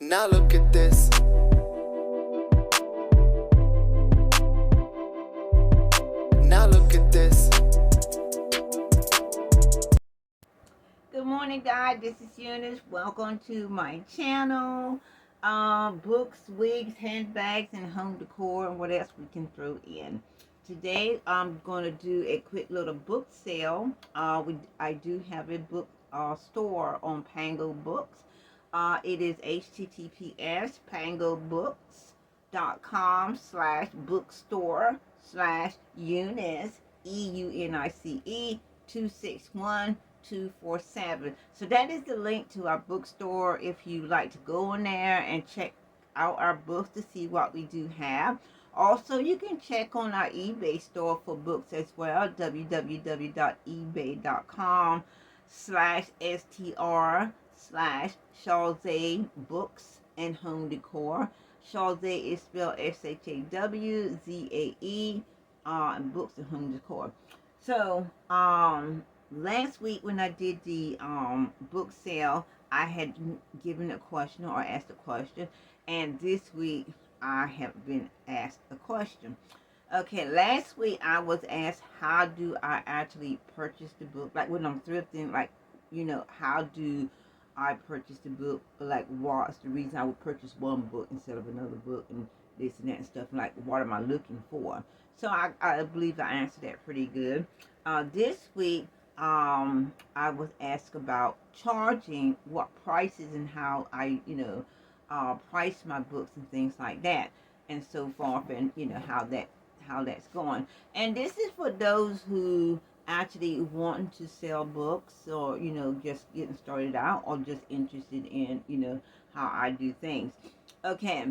Now look at this. Now look at this. Good morning, guys. This is Eunice. Welcome to my channel. Books, wigs, handbags, and home decor, and what else we can throw in. Today, I'm going to do a quick little book sale. I do have a book store on Pango Books. It is https pangobooks.com/bookstore/Eunice EUNICE 261247. So that is the link to our bookstore if you like to go on there and check out our books to see what we do have. Also, you can check on our eBay store for books as well, www.ebay.com/str/Chawzae Books and Home Decor. Chawzae is spelled SHAWZAE, and Books and Home Decor. So, last week when I did the book sale, I had given a question or asked a question, and this week I have been asked a question. Okay, last week I was asked how do I actually purchase the book, like when I'm thrifting, like how do I purchase the book, like what's the reason I would purchase one book instead of another book, and this and that and stuff, like what am I looking for. So I believe I answered that pretty good. This week I was asked about charging, what prices and how I price my books and things like that and so forth, and how that's going. And this is for those who actually wanting to sell books, or just getting started out, or just interested in how I do things. Okay.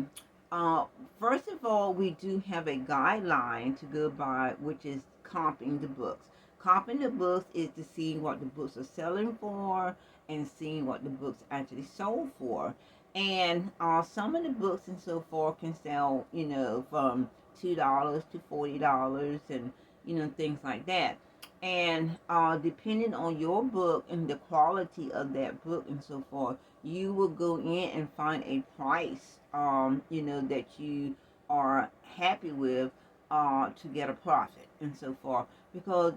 uh First of all, we do have a guideline to go by, which is comping the books. Comping the books is to see what the books are selling for and seeing what the books actually sold for. And some of the books and so forth can sell, from $2 to $40, and things like that. And depending on your book and the quality of that book and so forth, you will go in and find a price, that you are happy with, to get a profit and so forth. Because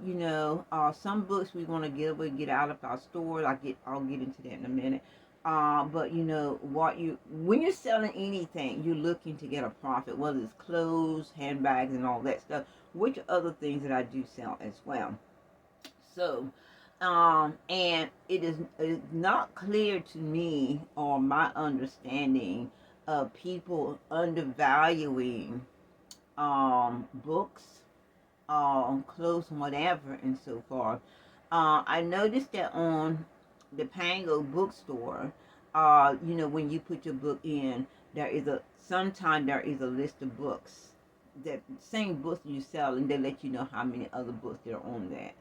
some books we want to get away, get out of our stores. I'll get into that in a minute. But when you're selling anything, you're looking to get a profit, whether it's clothes, handbags, and all that stuff, which are other things that I do sell as well. So, and it is not clear to me, or my understanding of people undervaluing books, clothes, and whatever, and so forth. I noticed that on the Pango bookstore, when you put your book in, sometimes there is a list of books, that same books you sell, and they let you know how many other books there are on that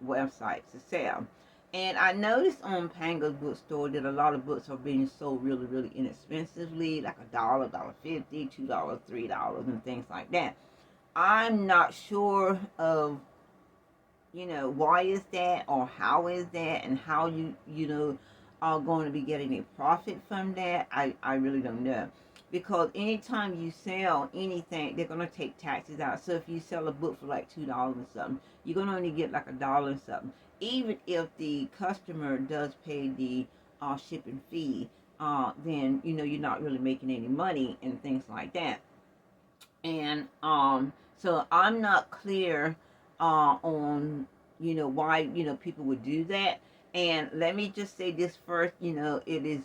website to sell. And I noticed on Pango's bookstore that a lot of books are being sold really, really inexpensively, like $1, $1.50, $2, $3, and things like that. I'm not sure of why is that, or how is that, and how you are going to be getting a profit from that. I really don't know, because anytime you sell anything, they're going to take taxes out. So if you sell a book for like $2 or something, you're going to only get like $1 or something, even if the customer does pay the shipping fee. Then you're not really making any money and things like that. And so I'm not clear on why people would do that. And let me just say this first, it is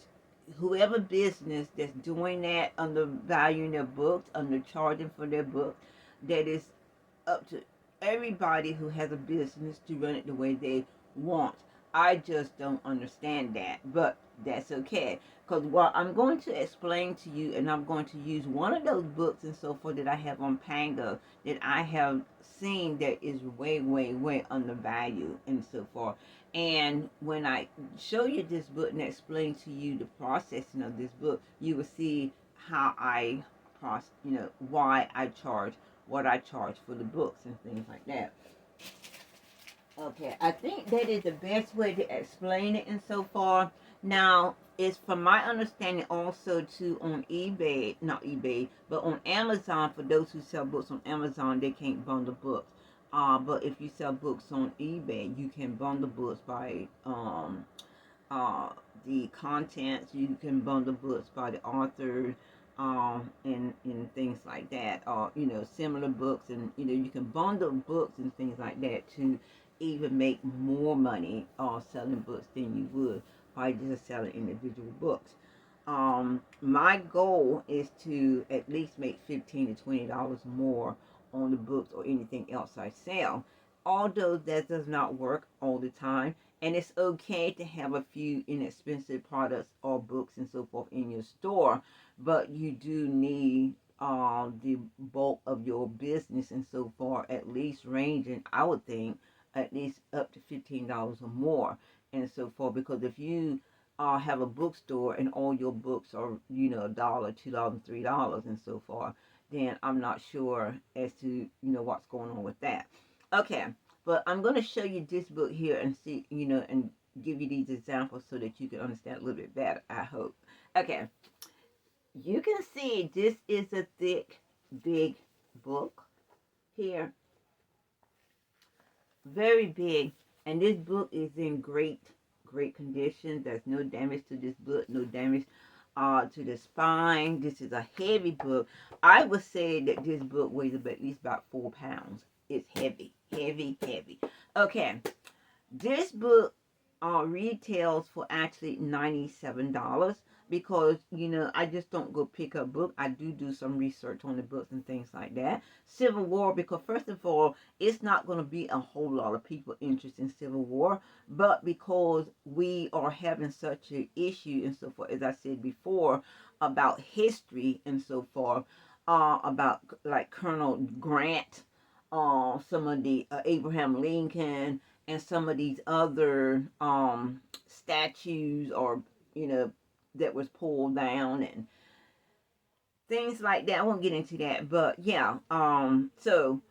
whoever business that's doing that, undervaluing their books, undercharging for their books, that is up to everybody who has a business to run it the way they want. I just don't understand that, but that's okay. Because what I'm going to explain to you, and I'm going to use one of those books and so forth that I have on Pango, that I have seen that is way, way, way undervalued and so forth. And when I show you this book and explain to you the processing of this book, you will see how why I charge what I charge for the books and things like that. Okay, I think that is the best way to explain it and so far. Now, it's from my understanding also too on eBay, not eBay, but on Amazon. For those who sell books on Amazon, they can't bundle books. But if you sell books on eBay, you can bundle books by uh, the contents. You can bundle books by the author, and things like that. Or similar books, and you can bundle books and things like that to even make more money selling books than you would by just selling individual books. My goal is to at least make $15 to $20 more on the books or anything else I sell. Although that does not work all the time, and it's okay to have a few inexpensive products or books and so forth in your store, but you do need the bulk of your business and so far at least ranging, I would think, at least up to $15 or more and so forth. Because if you have a bookstore and all your books are $1, $2, $3 and so forth, then I'm not sure as to what's going on with that. Okay, but I'm going to show you this book here and see, and give you these examples so that you can understand a little bit better, I hope. Okay, you can see this is a thick, big book here. Very big. And this book is in great condition. There's no damage to this book, no damage to the spine. This is a heavy book. I would say that this book weighs at least about 4 pounds. It's heavy, heavy, heavy. Okay, this book retails for actually $97 because I just don't go pick up book. I do some research on the books and things like that. Civil War, because first of all, it's not going to be a whole lot of people interested in Civil War, but because we are having such an issue and so forth, as I said before, about history and so forth, about like Colonel Grant, some of the Abraham Lincoln, and some of these other statues or that was pulled down and things like that. I won't get into that, but yeah. So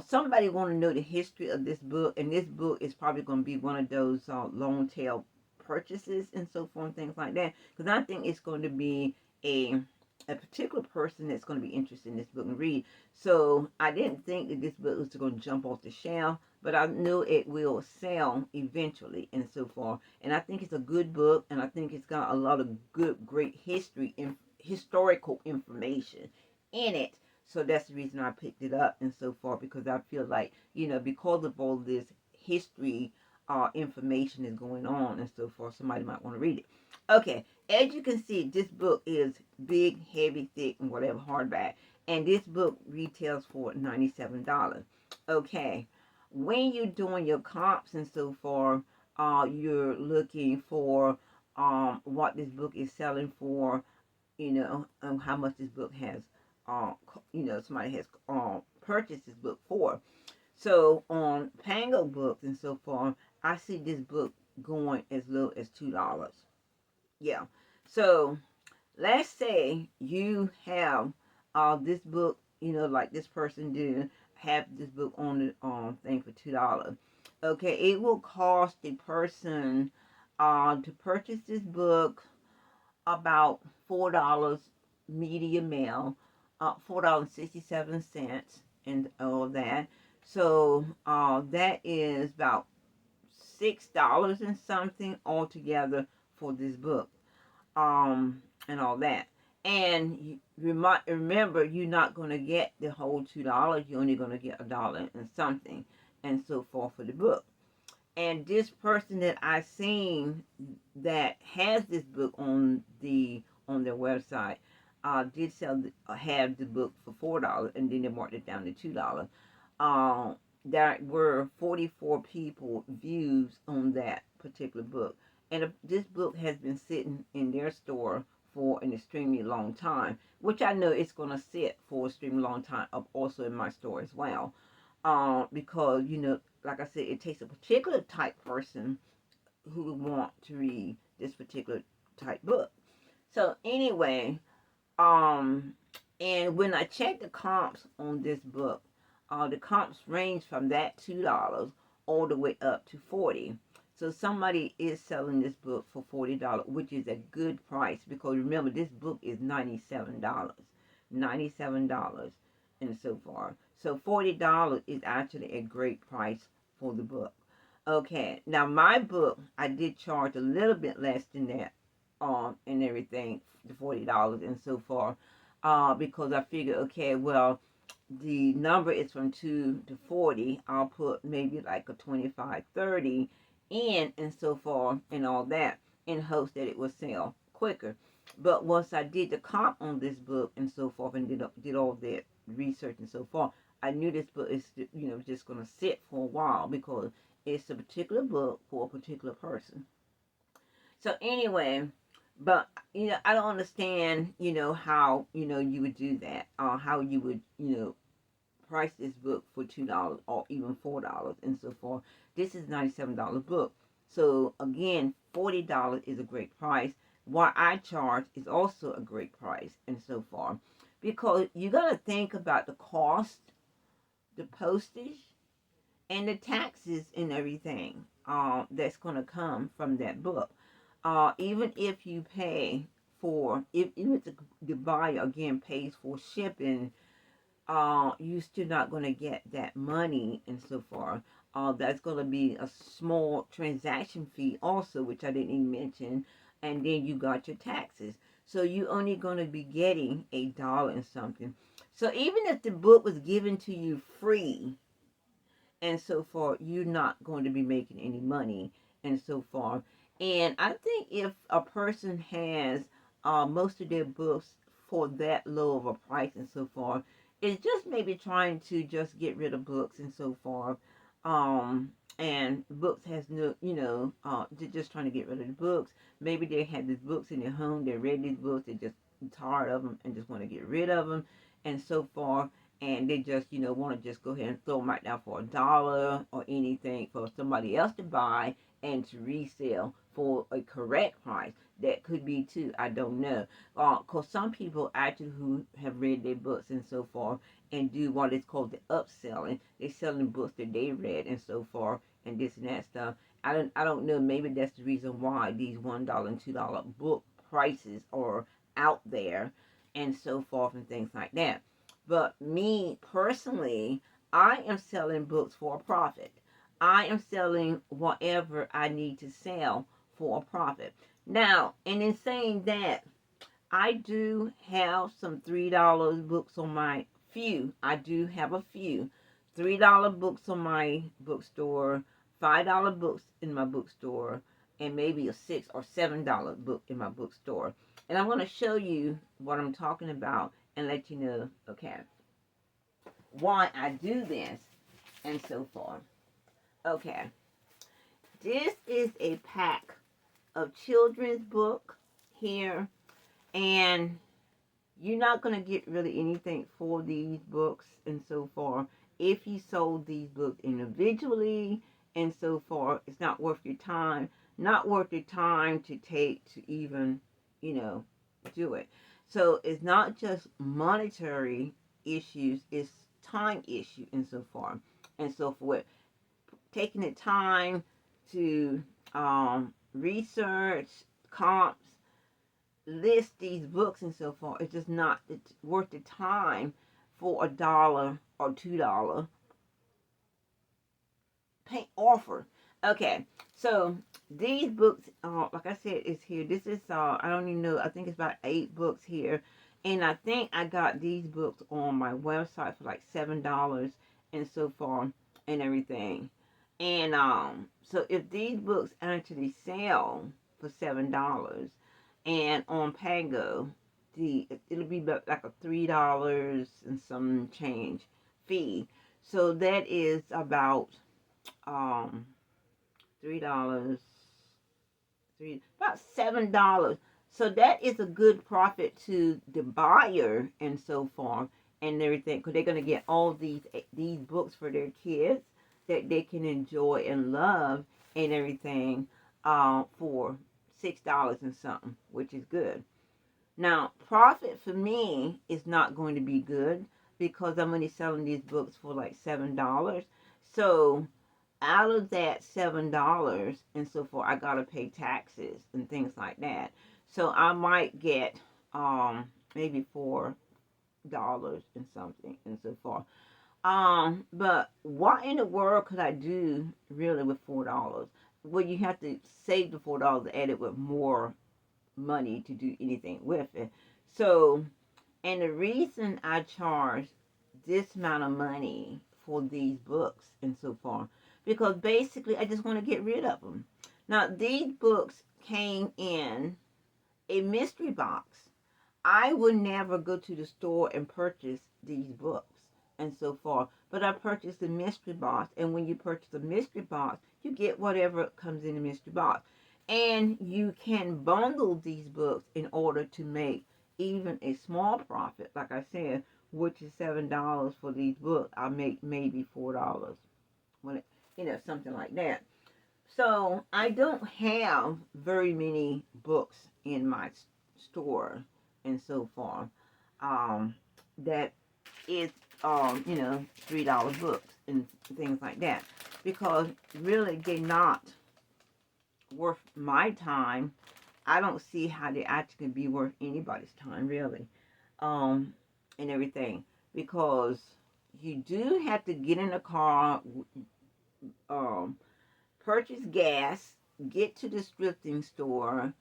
somebody want to know the history of this book, and this book is probably going to be one of those long tail purchases and so forth and things like that, because I think it's going to be a particular person that's going to be interested in this book and read. So I didn't think that this book was going to jump off the shelf, but I know it will sell eventually and so forth. And I think it's a good book, and I think it's got a lot of great historical information in it. So that's the reason I picked it up and so forth, because I feel like, because of all this history information is going on and so forth, somebody might want to read it. Okay, as you can see, this book is big, heavy, thick, and whatever, hardback. And this book retails for $97. Okay, when you're doing your comps and so forth, you're looking for what this book is selling for, how much this book has, somebody has purchased this book for. So on Pango Books and so forth, I see this book going as low as $2. Yeah. So let's say you have this book, like this person do, have this book on the thing for $2. Okay, it will cost the person to purchase this book about $4 media mail, $4.67 and all that. So that is about $6 and something altogether for this book, and all that. And remember, you're not going to get the whole $2. You're only going to get $1 and something, and so forth for the book. And this person that I seen that has this book on their website did have the book for $4, and then they marked it down to $2. There were 44 people views on that particular book, and this book has been sitting in their store for an extremely long time, which I know it's going to sit for an extremely long time up also in my store as well, because like I said, it takes a particular type person who would want to read this particular type book. So anyway, and when I checked the comps on this book, the comps range from that $2 all the way up to $40. So somebody is selling this book for $40, which is a good price, because remember, this book is $97. $97 and so far. So $40 is actually a great price for the book. Okay, now my book, I did charge a little bit less than that, and everything, the $40 and so far, because I figured, okay, well, the number is from 2 to 40. I'll put maybe like a 25, 30 in and so far and all that, in hopes that it will sell quicker. But once I did the comp on this book and so forth, and did all that research and so forth, I knew this book is, just going to sit for a while, because it's a particular book for a particular person. So anyway, but I don't understand, how you would do that, or how you would, price this book for $2 or even $4 and so forth. This is $97 book. So again, $40 is a great price. What I charge is also a great price and so forth, because you got to think about the cost, the postage, and the taxes and everything that's going to come from that book. Even if you pay for, even if the buyer again pays for shipping, you're still not going to get that money and so far. That's going to be a small transaction fee also, which I didn't even mention, and then you got your taxes. So you're only going to be getting $1 and something. So even if the book was given to you free and so far, you're not going to be making any money and so far. And I think if a person has most of their books for that low of a price and so far, it's just maybe trying to just get rid of books and so far. And books has no, they're just trying to get rid of the books. Maybe they had these books in their home, they read these books, they're just tired of them and just want to get rid of them and so far. And they just, want to just go ahead and throw them right now for $1 or anything for somebody else to buy and to resell for a correct price. That could be too, I don't know. Because some people actually who have read their books and so forth and do what is called the upselling. They're selling books that they read and so forth and this and that stuff. I don't know, maybe that's the reason why these $1 and $2 book prices are out there and so forth and things like that. But me personally, I am selling books for a profit. I am selling whatever I need to sell for a profit. Now, and in saying that, I do have some $3 books on my few. I do have a few $3 books on my bookstore, $5 books in my bookstore, and maybe a $6 or $7 book in my bookstore. And I'm going to show you what I'm talking about and let you know, okay, why I do this and so forth. Okay, this is a pack of children's book here, and you're not going to get really anything for these books and so forth. If you sold these books individually and so forth, it's not worth your time. Not worth your time to take to even, do it. So it's not just monetary issues, it's time issue and so forth and so forth. Taking the time to research, comps, list these books and so forth, it's just not worth the time for $1 or $2 pay offer. Okay, so these books, like I said, is here. This is I don't even know. I think it's about 8 books here, and I think I got these books on my website for like $7 and so far and everything. And so if these books actually sell for $7, and on Pango, it'll be like a $3 and some change fee. So that is about $3, about $7. So that is a good profit to the buyer and so forth and everything, because they're gonna get all these books for their kids that they can enjoy and love and everything for $6 and something, which is good. Now, profit for me is not going to be good because I'm only selling these books for like $7. So out of that $7 and so forth, I gotta pay taxes and things like that. So I might get maybe $4 and something and so forth. But what in the world could I do really with $4? Well, you have to save the $4 and add it with more money to do anything with it. So, and the reason I charge this amount of money for these books and so forth, because basically I just want to get rid of them. Now, these books came in a mystery box. I would never go to the store and purchase these books and so forth. But I purchased a mystery box, and when you purchase a mystery box, you get whatever comes in the mystery box. And you can bundle these books in order to make even a small profit. Like I said, which is $7 for these books, I'll make maybe $4 when something like that. So I don't have very many books in my store and so forth. That is $3 books and things like that, because really they're not worth my time. I don't see how they actually can be worth anybody's time really, and everything, because you do have to get in a car, um, purchase gas, get to the thrifting store,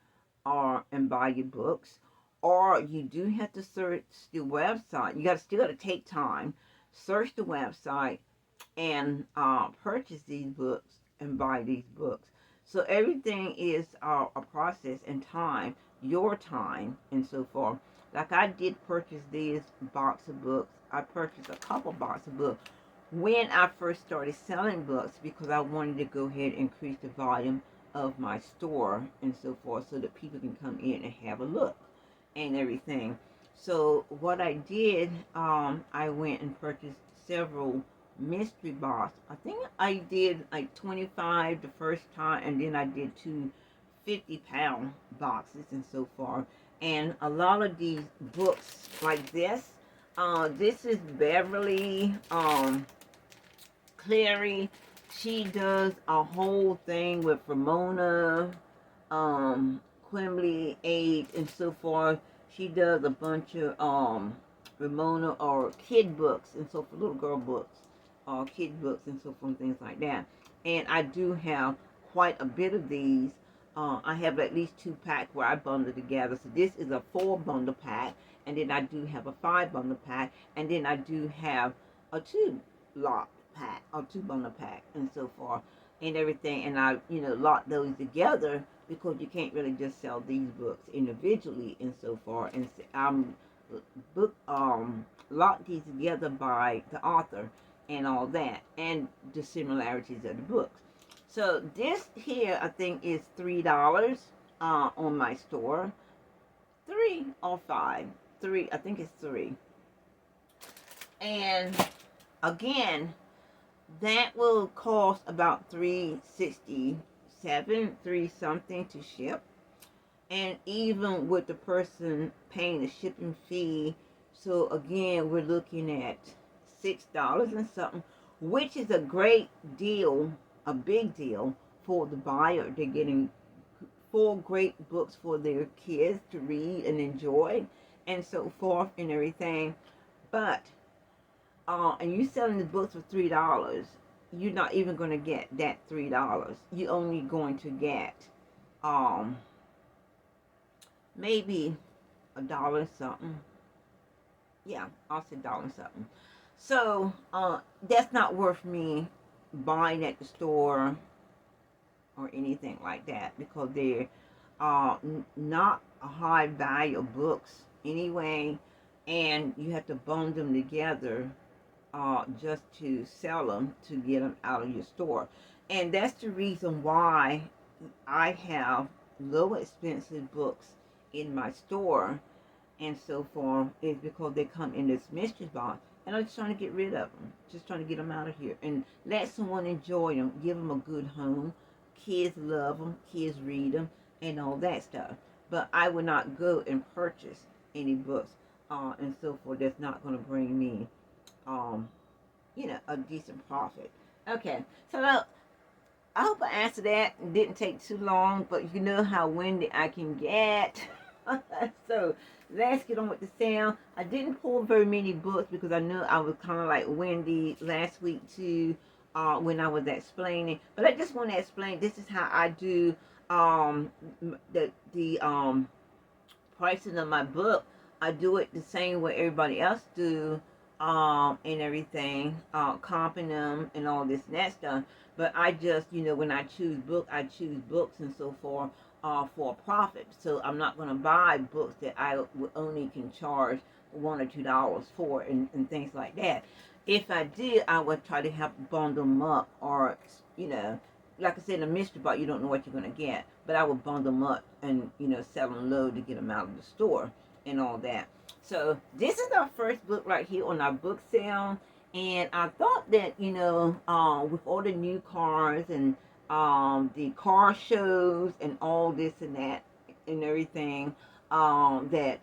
or and buy your books, or you do have to search the website. Still got to take time, search the website, and purchase these books and buy these books. So everything is a process and time, your time, and so forth. Like I did purchase these box of books. I purchased a couple box of books when I first started selling books, because I wanted to go ahead and increase the volume of my store and so forth, so that people can come in and have a look and everything. So what I did, I went and purchased several mystery box. I think I did like 25 the first time, and then I did two 50-pound boxes and so forth. And a lot of these books like this is Beverly Cleary. She does a whole thing with Ramona, Quimbley 8 and so forth. She does a bunch of Ramona or kid books and so forth, little girl books, kid books and so forth, things like that. And I do have quite a bit of these. I have at least 2 packs where I bundle together. So this is a 4 bundle pack, and then I do have a 5 bundle pack, and then I do have a 2 lot pack or 2 bundle pack and so forth and everything. And I lock those together, because you can't really just sell these books individually and so forth. And book lock these together by the author and all that, and the similarities of the books. So this here I think is $3 on my store. 3 or 5. 3, I think it's 3. And again, that will cost about $3.67, 3 something to ship. And even with the person paying the shipping fee, so again we're looking at $6 and something, which is a great deal, a big deal for the buyer. They're getting 4 great books for their kids to read and enjoy and so forth and everything. But and you selling the books for $3, you're not even going to get that $3. You're only going to get maybe $1 something. Yeah, I'll say $1 something. So that's not worth me buying at the store or anything like that, because they're not a high value of books anyway, and you have to bundle them together just to sell them, to get them out of your store. And that's the reason why I have low expensive books in my store and so forth, is because they come in this mystery box, and I'm just trying to get rid of them, just trying to get them out of here and let someone enjoy them, give them a good home. Kids love them, kids read them, and all that stuff. But I would not go and purchase any books and so forth that's not going to bring me a decent profit. Okay, so now I hope I answered that. It didn't take too long, but you know how windy I can get. So let's get on with the sale. I didn't pull very many books because I knew I was kind of like windy last week too, when I was explaining. But I just want to explain. This is how I do the pricing of my book. I do it the same way everybody else do, and everything, comping them and all this and that stuff. But I just, when I choose book, I choose books and so forth, for a profit. So I'm not going to buy books that I only can charge $1 or $2 for, and things like that. If I did, I would try to help bundle them up, or like I said, in a mystery box, you don't know what you're going to get. But I would bundle them up and, sell them low to get them out of the store and all that. So this is our first book right here on our book sale. And I thought that, with all the new cars and the car shows and all this and that and everything, that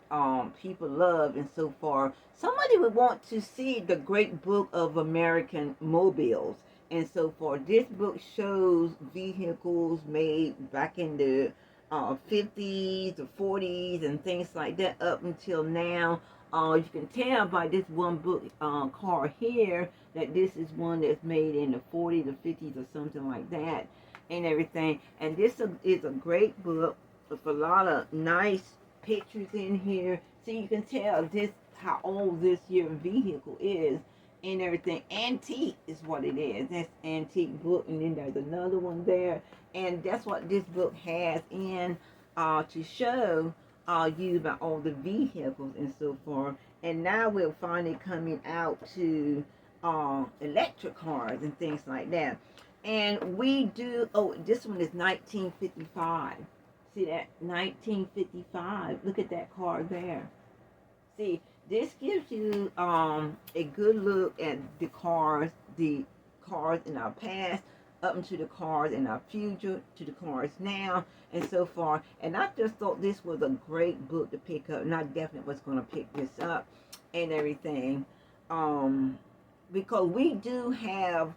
people love and so forth, somebody would want to see the great book of American mobiles and so forth. This book shows vehicles made back in the 50s, the 40s, and things like that up until now. You can tell by this one book car here that this is one that's made in the 40s, the 50s, or something like that, and everything. And this is a great book with a lot of nice pictures in here. So you can tell this how old this year vehicle is and everything. Antique is what it is. That's antique book, and then there's another one there, and that's what this book has in to show you about all the vehicles and so forth. And now we're finally coming out to electric cars and things like that. And we do. Oh, this one is 1955. See that? 1955. Look at that car there. See, this gives you a good look at the cars in our past, up into the cars in our future, to the cars now, and so far. And I just thought this was a great book to pick up, and I definitely was going to pick this up and everything, because we do have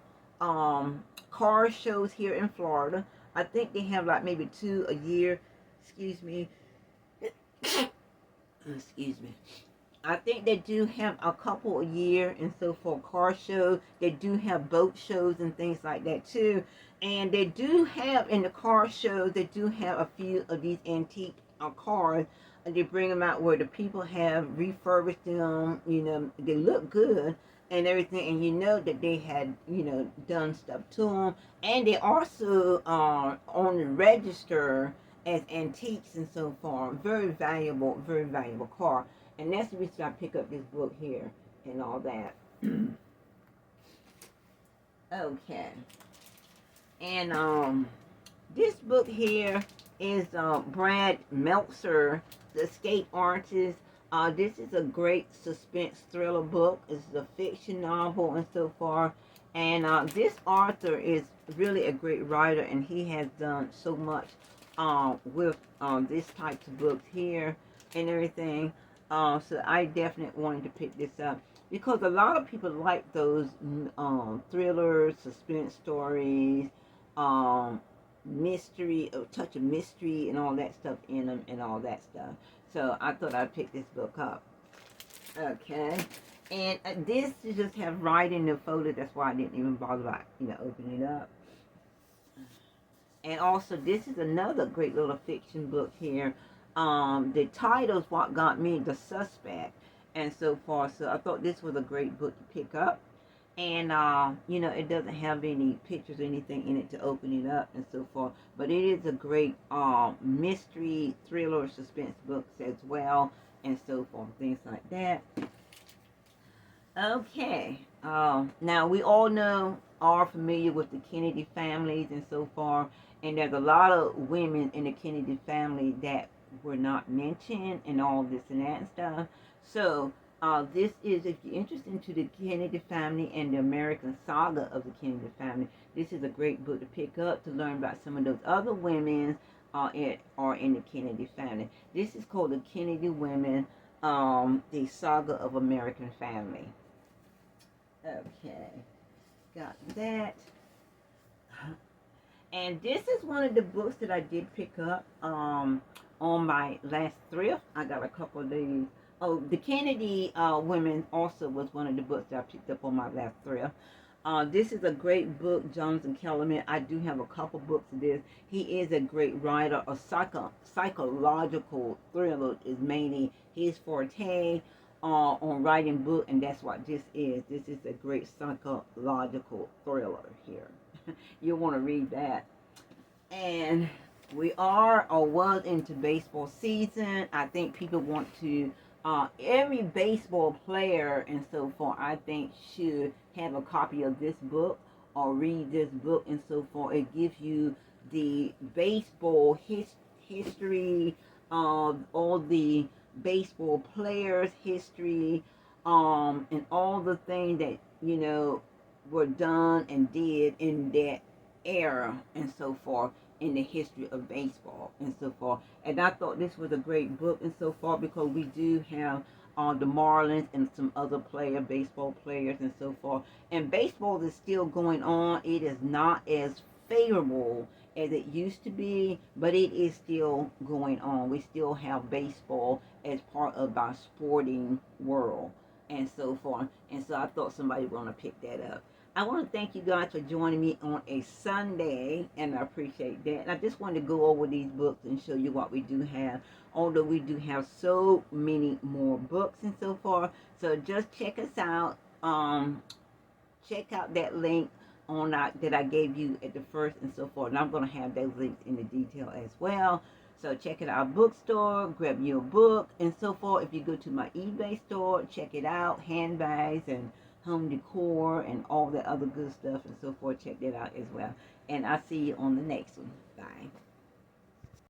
car shows here in Florida. I think they have like maybe 2 a year. Excuse me. Excuse me. I think they do have a couple a year, and so for car shows, they do have boat shows and things like that too. And they do have, in the car shows, they do have a few of these antique cars, and they bring them out where the people have refurbished them. They look good and everything, and that they had, done stuff to them. And they also are on the register as antiques and so forth. Very valuable car. And that's the reason I pick up this book here and all that. Okay. And this book here is Brad Meltzer, The Escape Artist. This is a great suspense thriller book. It's a fiction novel and so forth. And this author is really a great writer, and he has done so much with this type of books here and everything. So I definitely wanted to pick this up because a lot of people like those thrillers, suspense stories, mystery, a touch of mystery and all that stuff in them and all that stuff. So I thought I'd pick this book up. Okay. And this you just have right in the folder. That's why I didn't even bother about, opening it up. And also, this is another great little fiction book here. The title's what got me, The Suspect, and so forth. So I thought this was a great book to pick up. And, it doesn't have any pictures or anything in it to open it up and so forth. But it is a great mystery, thriller, suspense books as well, and so forth. Things like that. Okay. Now, we all are familiar with the Kennedy families and so forth. And there's a lot of women in the Kennedy family that were not mentioned and all this and that and stuff. So this is, if you're interested into the Kennedy family and the American saga of the Kennedy family, this is a great book to pick up to learn about some of those other women are in the Kennedy family. This is called The Kennedy Women, the Saga of American Family. Okay, got that. And this is one of the books that I did pick up on my last thrift. I got a couple of these. Oh, the Kennedy Women also was one of the books that I picked up on my last thrift. This is a great book, Jonathan Kellerman. I do have a couple books of this. He is a great writer. A psychological thriller is mainly his forte on writing book, and that's what this is. This is a great psychological thriller here. You'll want to read that. And we are or was into baseball season. I think people want to, every baseball player and so forth, I think should have a copy of this book or read this book and so forth. It gives you the baseball history of all the baseball players' history, and all the things that, were done and did in that era and so forth in the history of baseball and so forth. And I thought this was a great book and so forth because we do have the Marlins and some other baseball players and so forth. And baseball is still going on. It is not as favorable as it used to be, but it is still going on. We still have baseball as part of our sporting world and so forth. And so I thought somebody would want to pick that up. I want to thank you guys for joining me on a Sunday, and I appreciate that. And I just wanted to go over these books and show you what we do have, although we do have so many more books and so forth. So just check us out. Check out that link on that I gave you at the first and so forth. And I'm going to have those links in the detail as well. So check it out, bookstore, grab your book and so forth. If you go to my eBay store, check it out, handbags and home decor and all that other good stuff and so forth. Check that out as well. And I'll see you on the next one. Bye.